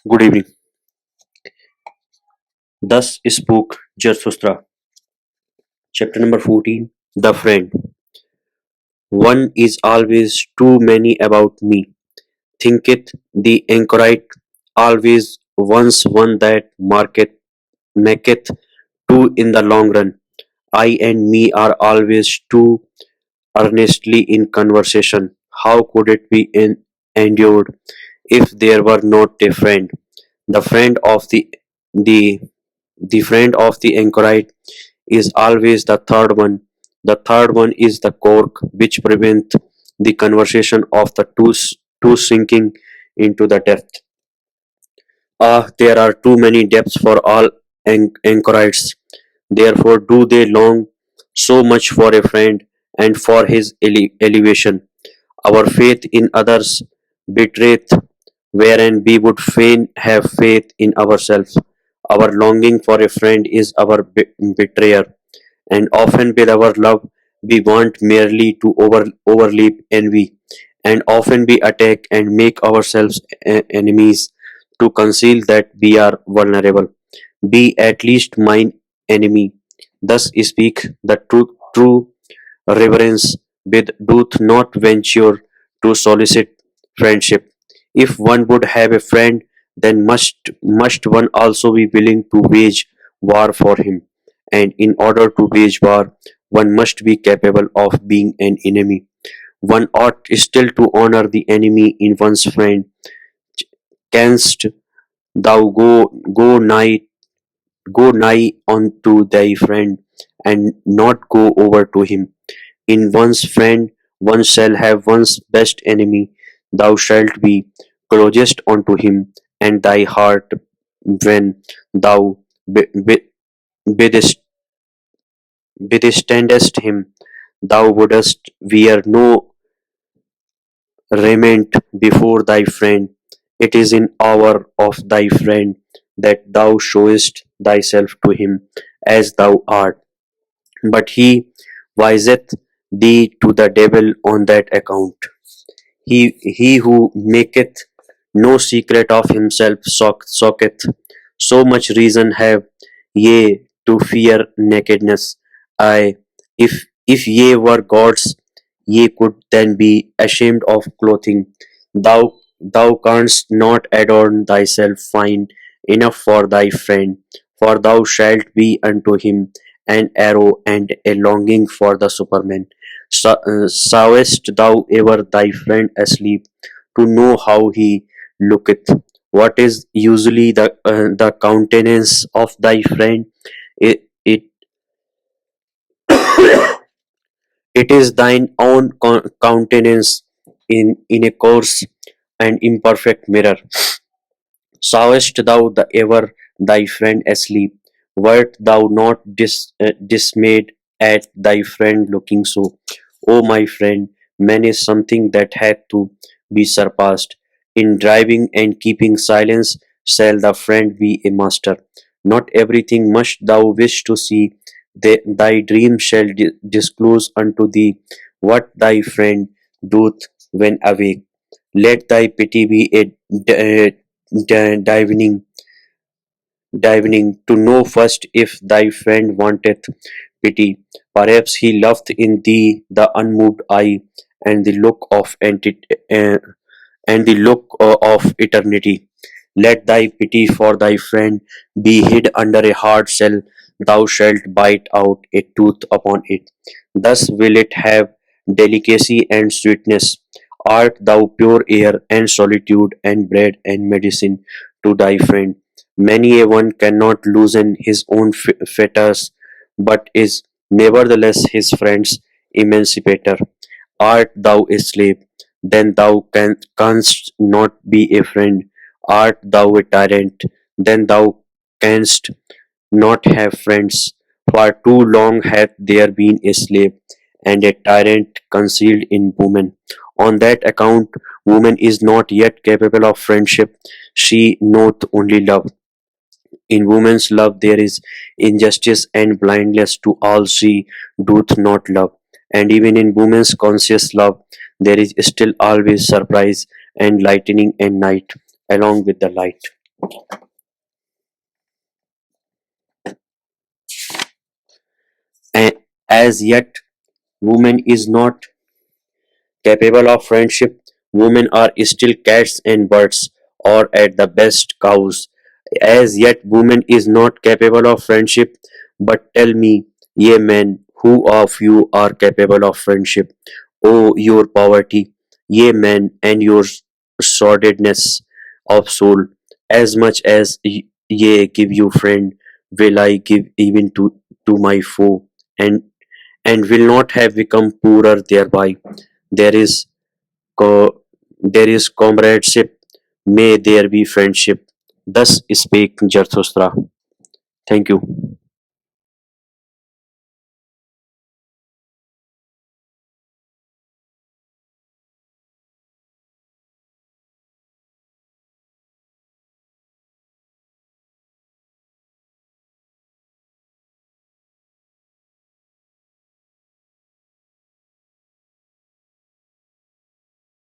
Good evening. Thus spoke Zarathustra. Chapter number 14. The Friend. One is always too many about me. Thinketh the anchorite, always once one that maketh two in the long run. I and me are always too earnestly in conversation. How could it be endured if there were not a friend? The friend of the the friend of the anchorite is always the third one. The third one is the cork which prevents the conversation of the two sinking into the depth. Ah, there are too many depths for all anchorites. Therefore, do they long so much for a friend and for his elevation. Our faith in others betrayeth, wherein we would fain have faith in ourselves. Our longing for a friend is our betrayer, and often with our love we want merely to overleap envy, and often we attack and make ourselves enemies to conceal that we are vulnerable. Be at least mine enemy. Thus speak the true reverence with doth not venture to solicit friendship. If one would have a friend, then must one also be willing to wage war for him. And in order to wage war, one must be capable of being an enemy. One ought still to honor the enemy in one's friend. Canst thou go nigh unto thy friend and not go over to him? In one's friend one shall have one's best enemy. Thou shalt be closest unto him, and thy heart when thou withstandest him, thou wouldst wear no raiment before thy friend. It is in hour of thy friend that thou showest thyself to him as thou art. But he viseth thee to the devil on that account. He who maketh no secret of himself socketh. So much reason have ye to fear nakedness. I, if ye were gods, ye could then be ashamed of clothing. Thou canst not adorn thyself fine enough for thy friend, for thou shalt be unto him an arrow and a longing for the Superman. Sawest thou ever thy friend asleep to know how he looketh? What is usually the countenance of thy friend? It it is thine own countenance in a coarse and imperfect mirror. Sawest thou ever thy friend asleep? Wert thou not dismayed at thy friend looking so? O my friend, man is something that hath to be surpassed. In driving and keeping silence shall the friend be a master. Not everything must thou wish to see. Thy dream shall disclose unto thee what thy friend doth when awake. Let thy pity be a divining, divining to know first if thy friend wanteth pity. Perhaps he loveth in thee the unmoved eye and the look of of eternity. Let thy pity for thy friend be hid under a hard shell. Thou shalt bite out a tooth upon it. Thus will it have delicacy and sweetness. Art thou pure air and solitude and bread and medicine to thy friend? Many a one cannot loosen his own fetters, but is nevertheless his friend's emancipator. Art thou a slave? Then thou canst not be a friend. Art thou a tyrant? Then thou canst not have friends. For too long hath there been a slave and a tyrant concealed in woman. On that account, woman is not yet capable of friendship. She knoweth only love. In woman's love there is injustice and blindness to all she doth not love. And even in woman's conscious love there is still always surprise and lightening and night along with the light. As yet, woman is not capable of friendship. Women are still cats and birds, or at the best cows. As yet, woman is not capable of friendship. But tell me, ye men, who of you are capable of friendship? Oh, your poverty, ye men, and your sordidness of soul. As much as ye give you friend, will I give even to my foe, and will not have become poorer thereby. There is there is comradeship, may there be friendship. Thus spake Zarathustra. Thank you.